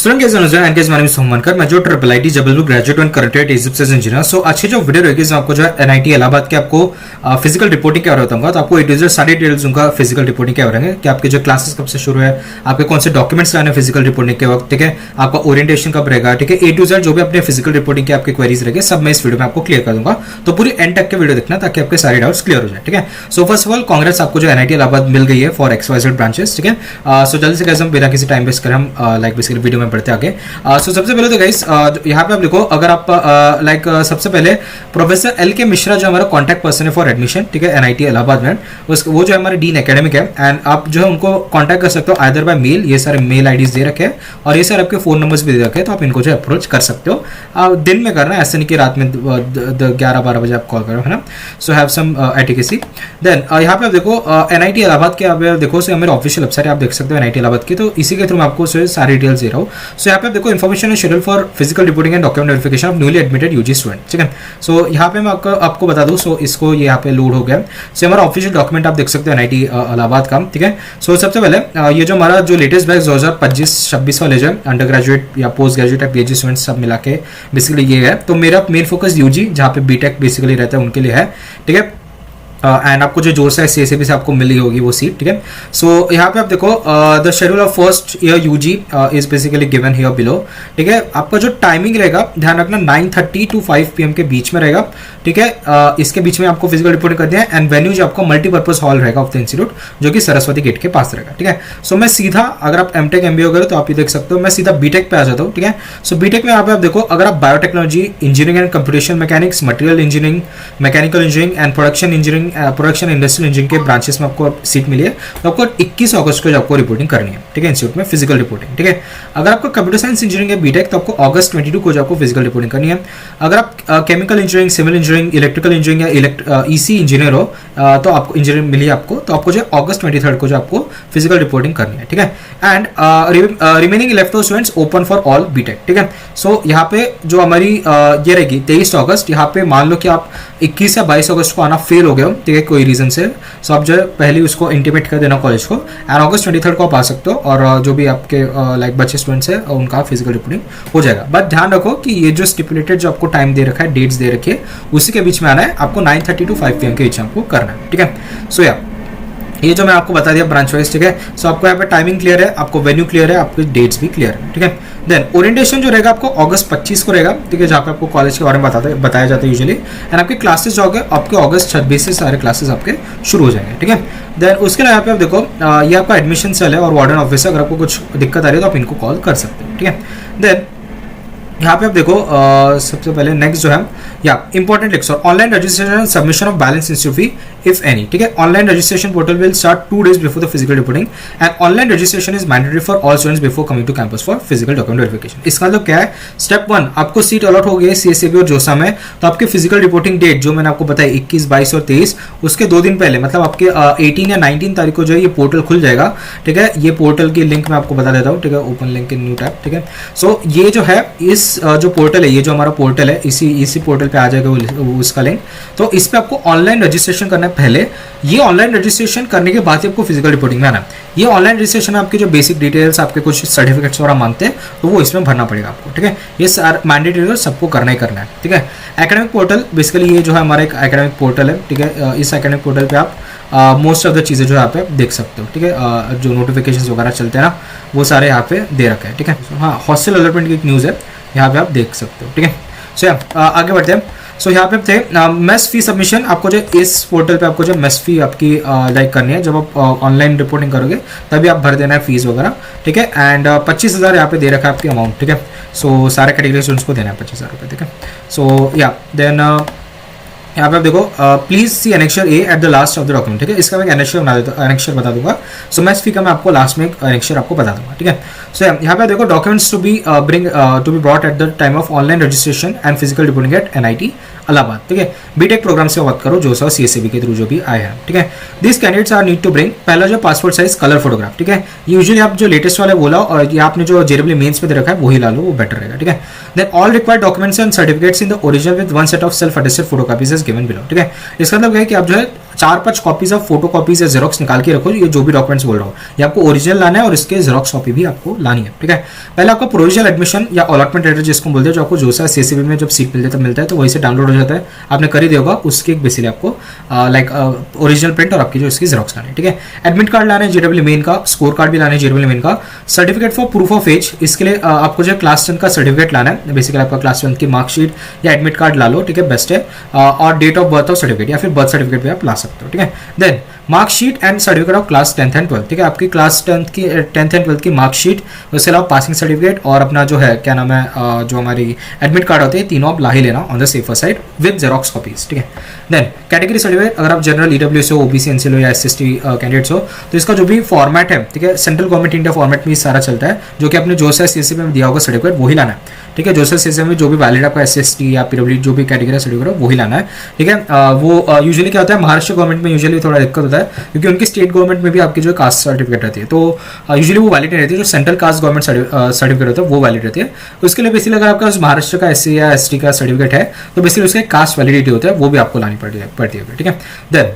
Student कैसे हो जाए एनकेज मानवी सोमनकर मैं जो triple IT Jabalpur graduate and current इजिप्सियस इंजीनियर। सो आज की जो वीडियो रहेगी इसमें आपको जो है एनआईटी इलाहाबाद के आपको फिजिकल रिपोर्टिंग के बारे में बताऊंगा। तो आपको ए टू जेड सारी डिटेल्स उनका फिजिकल रिपोर्टिंग के बारे में कि आपके जो क्लासेस कब से शुरू है, आपके कौन से डॉक्यूमेंट्स लाने फिजिकल रिपोर्टिंग के वक्त, ठीक है, आपका ओरिएंटेशन कब रहेगा, ठीक है, ए टू जेड जो भी अपने फिजिकल रिपोर्टिंग की आपकी क्वेरीज रहेगी सब मैं इस वीडियो में आपको क्लियर कर दूंगा। तो पूरी एंड तक के वीडियो देखना ताकि आपके सारे डाउट्स क्लियर हो जाए। ठीक है, so first of all Congress आपको जो एनआईटी इलाहाबाद मिल गई है फॉर XYZ ब्रांचेस। ठीक है, सो जल्दी से कैसे हम बिना किसी टाइम वेस्ट करें हम लाइक बेसिकली वीडियो में बढ़ते आगे। सो सबसे पहले तो गाइस यहाँ पे आप देखो, अगर आप सबसे पहले प्रोफेसर LK मिश्रा जो हमारा कॉन्टैक्ट पर्सन है फॉर एडमिशन, ठीक है, एनआईटी इलाहाबाद में, वो जो हमारे डीन एकेडमिक है एंड आप जो है उनको कॉन्टैक्ट कर सकते हो आइदर बाय मेल, ये सारे मेल आईडीज दे रखे हैं और ये सारे आपके फोन नंबर्स भी दे रखे हैं, तो आप इनको जो अप्रोच कर सकते हो। दिन में करना है, ऐसे नहीं कि रात में 11-12 बजे आप कॉल करो, है ना। So have some एटिकेसी। देन यहाँ पे आप देखो एनआईटी इलाहाबाद के आप देखो मेरे ऑफिशियल वेबसाइट आप देख सकते हो एनआईटी इलाहाबाद की, तो इसी के थ्रू मैं आपको सारी डिटेल्स दे रहा हूँ। सो यहाँ पे आप देखो इन्फॉर्मेशन है schedule for physical reporting and document verification of newly admitted UG student. ठीक है, सो यहाँ पे मैं आपको बता दूँ, सो इसको ये यहाँ पे लोड हो गया। सो हमारा ऑफिशियल डॉक्यूमेंट आप देख सकते हो एनआईटी इलाहाबाद का। ठीक है, सो सबसे पहले ये जो हमारा जो लेटेस्ट बैच 2025-26 वाले जो अंडर ग्रेजुएट या पोस्ट ग्रेजुएट या PhD स्टूडेंट्स सब मिला के बेसिकली ये है। तो मेरा मेन फोकस यूजी जहाँ पे बीटेक बेसिकली रहता है उनके लिए है। ठीक है, एंड आपको जो जोर से CSAB से आपको मिली होगी वो सीट। ठीक है, सो यहाँ पे आप देखो the schedule of first year UG is basically given here below. ठीक है, आपका जो टाइमिंग रहेगा ध्यान रखना 9:30 to 5 PM के बीच में रहेगा। ठीक है, इसके बीच में आपको फिजिकल रिपोर्टिंग करनी है एंड वेन्यू जो आपका मल्टीपर्पज हॉल रहेगा ऑफ द इंस्टीट्यूट जो कि सरस्वती गेट के पास रहेगा। ठीक है, सो मैं सीधा अगर आप MTech MBA वगैरह तो आप ये देख सकते हो, मैं सीधा बीटेक पे आ जाता हूँ। ठीक है, सो बीटेक में यहाँ पे आप देखो अगर आप biotechnology, engineering and computation mechanics, material engineering, mechanical engineering and production engineering, production industrial engineering के ब्रांचेस में आपको सीट मिली है, तो आपको 21 अगस्त को आपको रिपोर्टिंग करनी है। ठीक है, इंस्टीट्यूट में फिजिकल रिपोर्टिंग। ठीक है, अगर आपको कंप्यूटर साइंस इंजीनियरिंग है बीटेक तो आपको अगस्त 22 को आपको फिजिकल रिपोर्टिंग करनी है। अगर आप chemical engineering, civil engineering, electrical engineering या EC इंजीनियर हो तो आपको इंजीनियरिंग मिली आपको, तो आपको जो अगस्त 23 को जो आपको फिजिकल रिपोर्टिंग करनी है। ठीक है, and remaining left students open for all BTech. ठीक है, सो यहाँ पे जो हमारी ये रहेगी 23 अगस्त, यहाँ पे मान लो कि आप 21 या 22 अगस्त को आना फेल हो गए हो, ठीक है, कोई रीजन से, सो आप जो है पहले उसको इंटीमेट कर देना कॉलेज को एंड अगस्त 23 को आप आ सकते हो और जो भी आपके लाइक बच्चे स्टूडेंट्स है उनका फिजिकल रिपोर्टिंग हो जाएगा। बट ध्यान रखो कि ये जो स्टिपुलेटेड जो आपको टाइम दे रखा है, डेट्स दे रखी है, उसी के बीच में आना है, आपको 9:30 to 5 PM के बीच में आपको करना है। ठीक है, सो ये जो मैं आपको बता दिया ब्रांच वाइज। ठीक है, सो आपको यहाँ पे टाइमिंग क्लियर है, आपको वेन्यू क्लियर है, आपके डेट्स भी क्लियर है। ठीक है, देन ओरिएंटेशन जो रहेगा आपको अगस्त 25 को रहेगा। ठीक है, जहाँ पे आपको कॉलेज के बारे में बताया जाता है यूजुअली, एंड आपके क्लासेस जो होंगे आपके अगस्त 26 से सारे क्लासेस आपके शुरू हो जाएंगे। ठीक है, देन उसके अलावा पे आप देखो ये आपका एडमिशन सेल है और वार्डन ऑफिस है, अगर आपको कुछ दिक्कत आ रही है तो आप इनको कॉल कर सकते हो। ठीक है, देन यहाँ पे आप देखो सबसे पहले नेक्स्ट जो है या important lecture online registration submission of balance institute fee if any. ठीक है, online registration portal will start 2 days before the physical reporting and online registration is mandatory for all students before coming to campus for physical document verification. इसका मतलब क्या है, step 1 आपको seat allot हो गई है CSAB और जोसा में, तो आपकी फिजिकल रिपोर्टिंग डेट जो मैंने आपको बताया 21, 22 और 23, उसके 2 दिन पहले मतलब आपके 18 या 19 तारीख को जो है ये पोर्टल खुल जाएगा। ठीक है, ये पोर्टल की लिंक मैं आपको बता देता हूँ। ठीक है, open link in new tab. ठीक है, सो ये जो है इस जो पोर्टल है, ये जो हमारा पोर्टल है, इसी पोर्टल पे आ जाएगा उसका लिंक। तो इस पे आपको ऑनलाइन रजिस्ट्रेशन करना है पहले, ये ऑनलाइन रजिस्ट्रेशन करने के बाद ही आपको फिजिकल रिपोर्टिंग में आना है। ये ऑनलाइन रजिस्ट्रेशन आपके जो बेसिक डिटेल्स, आपके कुछ सर्टिफिकेट्स वगैरह मांगते हैं तो वो इसमें भरना पड़ेगा आपको। ठीक है, ये मैंडेटरी सबको करना ही करना है। ठीक है, एकेडमिक पोर्टल बेसिकली ये जो है हमारा एक एकेडमिक पोर्टल है। ठीक है, इस एकेडमिक पोर्टल पे आप मोस्ट ऑफ द चीज़ें जो यहाँ पे देख सकते हो। ठीक है, जो नोटिफिकेशन वगैरह चलते हैं ना वो सारे यहाँ पे दे रखे हैं। ठीक है, हाँ, हॉस्टल अलॉटमेंट की एक न्यूज़ है यहाँ पे आप देख सकते हो। ठीक है, सो आगे बढ़ते हैं। सो यहाँ पे थे मेस फी सबमिशन, आपको जो इस पोर्टल पे आपको जो मेस फी आपकी लाइक करनी है, जब आप ऑनलाइन रिपोर्टिंग करोगे तभी आप भर देना है फीस वगैरह। ठीक है, एंड 25,000 यहाँ पे दे रखा है आपकी अमाउंट। ठीक है, सो सारे कैटेगरी स्टूडेंट्स को देना है 25,000 रुपये। ठीक है, सो या देन यहाँ पे आप देखो please see annexure A at the last of the document. ठीक है, इसका मैं एनेक्चर बता दूंगा। सो मैथ्स फी का मैं आपको लास्ट में एक एनेक्चर आपको बता दूंगा। ठीक है, सो यहाँ पे देखो documents to be brought at the time of online registration and physical reporting at NIT Allahabad. ठीक है, बीटेक प्रोग्राम से बात करो जो सा CSAB के थ्रू जो भी आए हैं। ठीक है, this candidates are need to bring पहला जो पासपोर्ट साइज कलर फोटोग्राफ। ठीक है, यूजुअली आप जो लेटेस्ट वाले बोला और ये आपने जो JEE मेंस में दे रखा है वही ला लो, वो बेटर रहेगा। ठीक है, then all required documents and certificates in the original with one set of self attested photocopies is given below. ठीक है, इसका मतलब है कि आप जो है 4-5 कॉपीज ऑफ फोटो कॉपीज या जेरोक्स निकाल के रखो, ये जो भी डॉक्यूमेंट्स बोल रहा हूँ ये आपको ओरिजिनल लाना है और इसके जेरोक्स कॉपी भी आपको लानी है, ठीक है। पहले आपका प्रोविजनल एडमिशन या अलॉटमेंट लेटर जिसको बोलते हैं, जो आपको जोसा सीसीबी में जब सीट मिलता है तो वही से डाउनलोड हो जाता है, आपने कर ही दिया होगा, उसके बेसिकली आपको लाइक ओरिजिनल प्रिंट और आपकी जो इसकी जेरोक्स लानी है, ठीक है। एडमिट कार्ड लाना है जेडब्ल्यू मेन का, स्कोर कार्ड भी लाना है जेडब्ल्यू मेन का, certificate for proof of age, इसके लिए आपको जो क्लास 10 का सर्टिफिकेट लाना है, बेसिकली आपका क्लास 10 की मार्कशीट या एडमिट कार्ड ला लो, ठीक है, बेस्ट है, और date of birth of certificate या फिर बर्थ सर्टिफिकेट भी आप ला सकते हो, ठीक है। Then marksheet and certificate of class 10th and 12th, ठीक है, आपकी क्लास 10th एंड 12th की मार्कशीट, उसके अलावा पासिंग सर्टिफिकेट और अपना जो है क्या नाम है जो हमारी एडमिट कार्ड होते हैं, तीनों आप ला ही लेना on the safer side with xerox copies, ठीक है। देन कैटेगरी सर्टिफिकेट, अगर आप जनरल ईडब्ल्यूएस हो, ओबीसी एनसीएल हो या एसएसटी कैंडिडेट्स हो, तो इसका जो भी फॉर्मेट है, ठीक है, सेंट्रल गवर्नमेंट इंडिया फॉर्मेट में सारा चलता है, जो कि आपने जोसा सीसीबी में दिया होगा सर्टिफिकेट वही लाना है, ठीक है। जोसा सीसीबी में जो भी वैलिड आपका एसएसटी या पीडब्ल्यू जो भी कैटेगरी सर्टिफिकेट है वही लाना है, ठीक है। वो यूजुअली क्या होता है, महाराष्ट्र गवर्नमेंट में यूजुअली थोड़ा दिक्कत होता है क्योंकि उनकी स्टेट गवर्नमेंट में भी आपकी जो कास्ट सर्टिफिकेट रहती है, तो यूजुअली वो वैलिड नहीं रहती है, जो सेंट्रल कास्ट गवर्नमेंट सर्टिफिकेट होता है वो वैलिड रहती है। तो उसके लिए बेसिकली अगर आपका महाराष्ट्र का एससी या एसटी का सर्टिफिकेट है तो बेसिकली उसके कास्ट वैलिडिटी होता है, वो भी आपको लानी पड़ती है, ठीक है। देन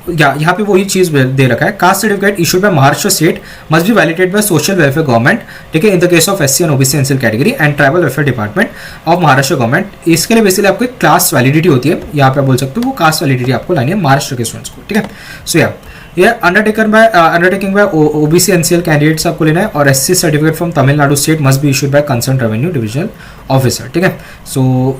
यहाँ पे वही चीज दे रखा है, caste certificate issued by Maharashtra state must be validated by social welfare government, ठीक है, in the case of SC and OBC NCL category and tribal welfare department of Maharashtra government. इसके लिए बेसिकली आपको क्लास वैलिडिटी होती है, यहाँ पे बोल सकते हो, वो कास्ट वैलिडिटी आपको लानी है महाराष्ट्र के स्टूडेंट्स को, ठीक है। सो ये undertaking bye OBC NCL candidates आपको लेना है, और SC certificate from Tamil Nadu state must be issued by concern revenue divisional officer, ठीक है। सो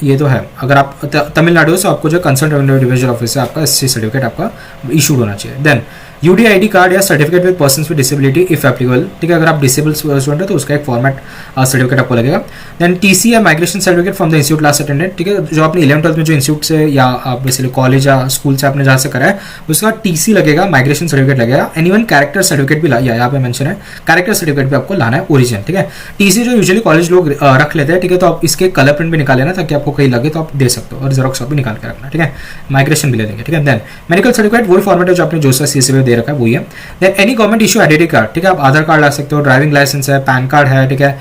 ये तो है, अगर आप तमिलनाडु से आपको जो कंसर्न रेवेन्यू डिविजन ऑफिस से आपका एससी सर्टिफिकेट आपका इशूड होना चाहिए। देन यूडीआईडी कार्ड या certificate with persons with disability if applicable, ठीक है, अगर आप डिसेबल स्टूडेंट है तो उसका एक फॉर्मेट सर्टिफिकेट आपको लगेगा। देन टीसी या migration certificate from the institute class attendant, ठीक है, जो आपने 11th-12th में जो इंस्टीट्यूट से या आप बेसिकली कॉलेज या स्कूल से आपने जहाँ से करा है उसका टीसी लगेगा, माइग्रेशन सर्टिफिकेट लगेगा, एंड इवन कैरेक्टर सर्टिफिकेट भी यहाँ पे मेंशन है, कैरेक्टर सर्टिफिकेट भी आपको लाना है ओरिजिनल, ठीक है। टीसी जो यूजुअली कॉलेज लोग रख लेते हैं, ठीक है, तो आप इसके कलर प्रिंट भी निकाल लेना ताकि आपको कहीं लगे तो आप दे सकते हो, और जेरोक्स भी निकाल के रखना, ठीक है, माइग्रेशन भी ले देंगे, ठीक है। देन मेडिकल सर्टिफिकेट वही फॉर्मेट है जो आपने जोसा सीसीबी दे रखा है वही है। Then any government issue identity card, ठीक है, आप आधार कार्ड ला सकते हो, ड्राइविंग लाइसेंस है, पैन कार्ड है, ठीक है,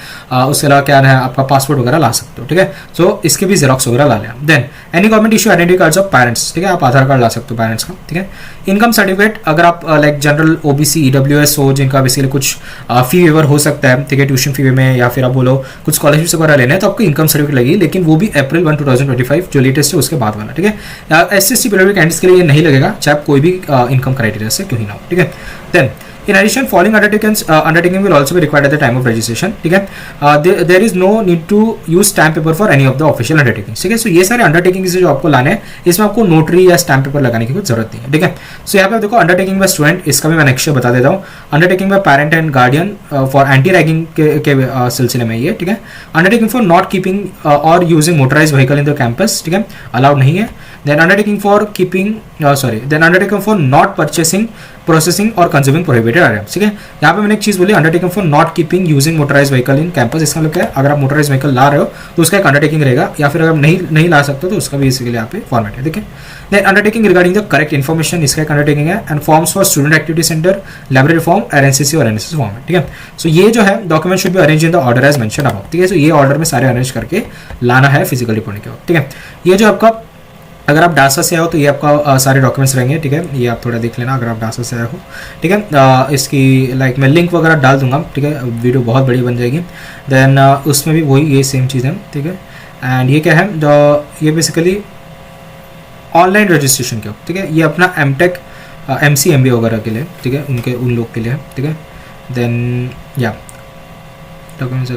उसके अलावा क्या है आपका पासपोर्ट वगैरह ला सकते हो, ठीक है। सो इसके भी जेरोक्स वगैरह ला लें। Then any government issue identity cards of parents, ठीक है, आप आधार कार्ड ला सकते हो पेरेंट्स का, ठीक है। इनकम सर्टिफिकेट, अगर आप लाइक जनरल ओबीसी ईडब्ल्यूएस हो जिनका बेसिकली कुछ फी वेवर हो सकता है, ठीक है, ट्यूशन फी में, या फिर आप बोलो कुछ स्कॉलरशिप वगैरह लेना है तो आपको इनकम सर्टिफिकेट लगेगी, लेकिन वो भी अप्रैल 1, 2025 जो लेटेस्ट है उसके बाद वाला, ठीक है। एसएसटी पीडब्ल्यू कैंडिडेट्स के लिए ये नहीं लगेगा, चाहे आप कोई भी इनकम क्राइटेरिया से क्यों ही ना हो, ठीक है। Then in addition following undertaking will also be required at the time of registration, ठीक है। there is no need to use stamp paper for any of the official undertakings, ठीक है। सो ये सारे अंडरटेकिंग जो आपको लाने हैं इसमें आपको नोटरी या स्टैम्प पेपर लगाने की कोई जरूरत नहीं है, ठीक है। सो यहाँ पे आप देखो अंडरटेकिंग बाय स्टूडेंट, इसका भी मैं नेक्स्ट बता देता हूँ। Undertaking by parent and guardian for anti ragging के सिलसिले में ये, ठीक है। अंडरटेकिंग फॉर नॉट कीपिंग और using motorise vehicle in the campus, ठीक है, अलाउड नहीं है। Then undertaking for not purchasing, processing और कंज्यूमिंग प्रोहिबिटेड आइटम्स, ठीक है। यहाँ पे मैंने एक चीज बोली, undertaking for not keeping using motorise vehicle in campus, इसका मतलब क्या है, अगर आप मोटराइज व्हीकल ला रहे हो तो उसका एक अंडरटेकिंग रहेगा, या फिर अगर नहीं ला सकते तो उसका भी इसके लिए यहाँ पे फॉर्मेट है, ठीक है। Then undertaking regarding the correct information, इसका एक अंडरटेकिंग है। And forms for student activity centre, library form, NCC और एनएसएस फॉर्म है, ठीक है। सो ये जो है document should be arrange in the order as mention above, ठीक है। सो ये ऑर्डर में सारे अरेंज करके लाना है फिजिकल रिपोर्टिंग के वक्त, ठीक है। ये जो आपका, अगर आप डासा से आए हो तो ये आपका सारे डॉक्यूमेंट्स रहेंगे, ठीक है, ये आप थोड़ा देख लेना अगर आप डासा से आए हो, ठीक है। इसकी लाइक मैं लिंक वगैरह डाल दूंगा, ठीक है, वीडियो बहुत बड़ी बन जाएगी। देन उसमें भी वही ये सेम चीज़ है, ठीक है। एंड ये क्या है, ये बेसिकली ऑनलाइन रजिस्ट्रेशन के, ठीक है, ये अपना एमटेक एमसी एमबी वगैरह के लिए, ठीक है, उन लोग के लिए, ठीक है। देन या डॉक्यूमेंट्स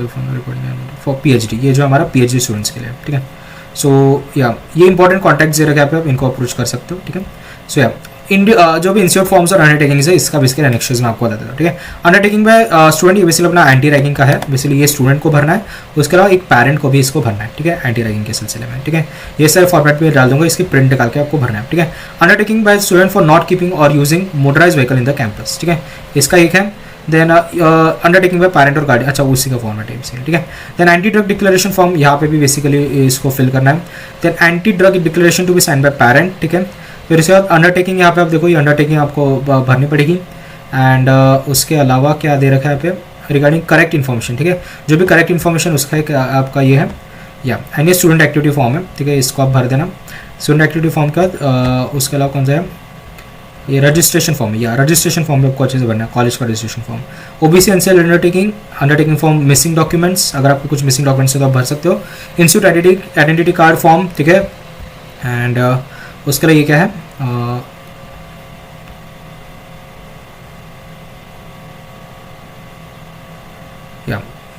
फॉर पीएचडी, ये जो हमारा पीएचडी स्टूडेंट्स के लिए, ठीक है। सो ये इंपॉर्टेंट कॉन्टैक्ट दे रखे आप इनको अप्रोच कर सकते हो, ठीक है। सो जो भी इंस्टीट्यूट फॉर्म्स और अंडरटेकिंग है इसका बेसिकली एनेक्सेस में आपको बता देता हूँ, ठीक है। अंडरटेकिंग में स्टूडेंट ये बेसिकली अपना एंटी रैगिंग का है, बेसिकली ये स्टूडेंट को भरना है, उसके अलावा एक पेरेंट को भी इसको भरना है, ठीक है, एंटी रैगिंग के सिलसिले में, ठीक है। ये सारे फॉर्मेट में डाल दूंगा, इसकी प्रिंट निकाल के आपको भरना है, ठीक है। Undertaking by student for not keeping और using motorise vehicle in the campus, ठीक है, इसका एक है। देन अंडरटेकिंग बाय पेरेंट और गार्डियन, अच्छा उसी का फॉर्मेट है, ठीक है। Then anti drug declaration form, यहाँ पे भी बेसिकली इसको फिल करना है। Then anti drug declaration to be sign by parent, ठीक है। फिर इसके बाद अंडरटेकिंग, यहाँ पे आप देखो ये अंडरटेकिंग आपको भरनी पड़ेगी। एंड उसके अलावा क्या दे रखा है यहाँ पे, रिगार्डिंग करेक्ट इन्फॉर्मेशन, ठीक है, जो भी करेक्ट इन्फॉर्मेशन उसका एक आपका ये है, या एनी स्टूडेंट एक्टिविटी फॉर्म है, ठीक है, इसको आप भर देना। स्टूडेंट एक्टिविटी फॉर्म के बाद उसके अलावा कौन सा है, ये रजिस्ट्रेशन फॉर्म है, या रजिस्ट्रेशन फॉर्म में आपको अच्छे से भरना है, कॉलेज का registration form. OBC NCL undertaking form, missing documents, अगर आपको कुछ मिसिंग डॉक्यूमेंट्स है तो आप भर सकते हो। इंस्टीट्यूट आइडेंटिटी कार्ड फॉर्म, ठीक है। एंड उसके लिए ये क्या है,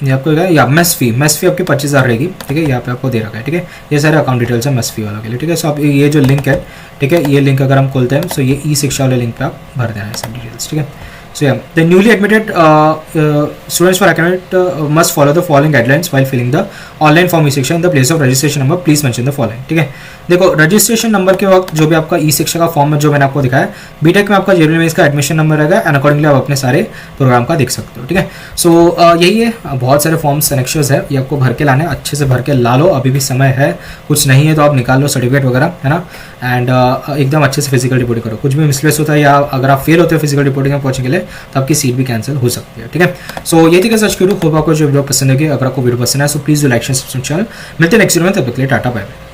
ये आपको या मेस फी आपकी 25,000 रहेगी, ठीक है, यहाँ पे आपको दे रखा है, ठीक है। ये सारे अकाउंट डिटेल्स है मेस फी वालों के लिए, ठीक है। सो आप ये जो लिंक है, ठीक है, ये लिंक अगर हम खोलते हैं, सो ये ई शिक्षा वाले लिंक पे आप भर देना है सब डिटेल्स, ठीक है। So yeah, the newly admitted students for academic must follow the following guidelines while filling the online form e-शिक्षा in the place of registration number. Please mention the following. ठीक है, देखो रजिस्ट्रेशन नंबर के वक्त जो भी आपका ई-शिक्षा का फॉर्म में जो मैंने आपको दिखाया, बीटेक में आपका जनरल में इसका एडमिशन नंबर रहेगा एंड अकॉर्डिंगली आप अपने सारे प्रोग्राम का देख सकते हो, ठीक है। सो यही है, बहुत सारे फॉर्म्स एनेक्शर्स है, ये आपको भर के लाने, अच्छे से भर के ला लो, अभी भी समय है, कुछ नहीं है तो आप निकाल लो सर्टिफिकेट वगैरह, है ना। एंड एकदम अच्छे से फिजिकल रिपोर्टिंग करो, कुछ भी मिसप्लेस होता है या अगर आप फेल होते हो फिजिकल रिपोर्टिंग में पहुंचने के लिए तो आपकी सीट भी कैंसिल हो सकती है, ठीक है। सो ये थी सच वीडियो, होप आपको जो वीडियो पसंद है, अगर आपको वीडियो पसंद है so please do like share subscribe channel. मिलते हैं नेक्स्ट वीडियो में, तब तक के लिए टाटा बाय बाय।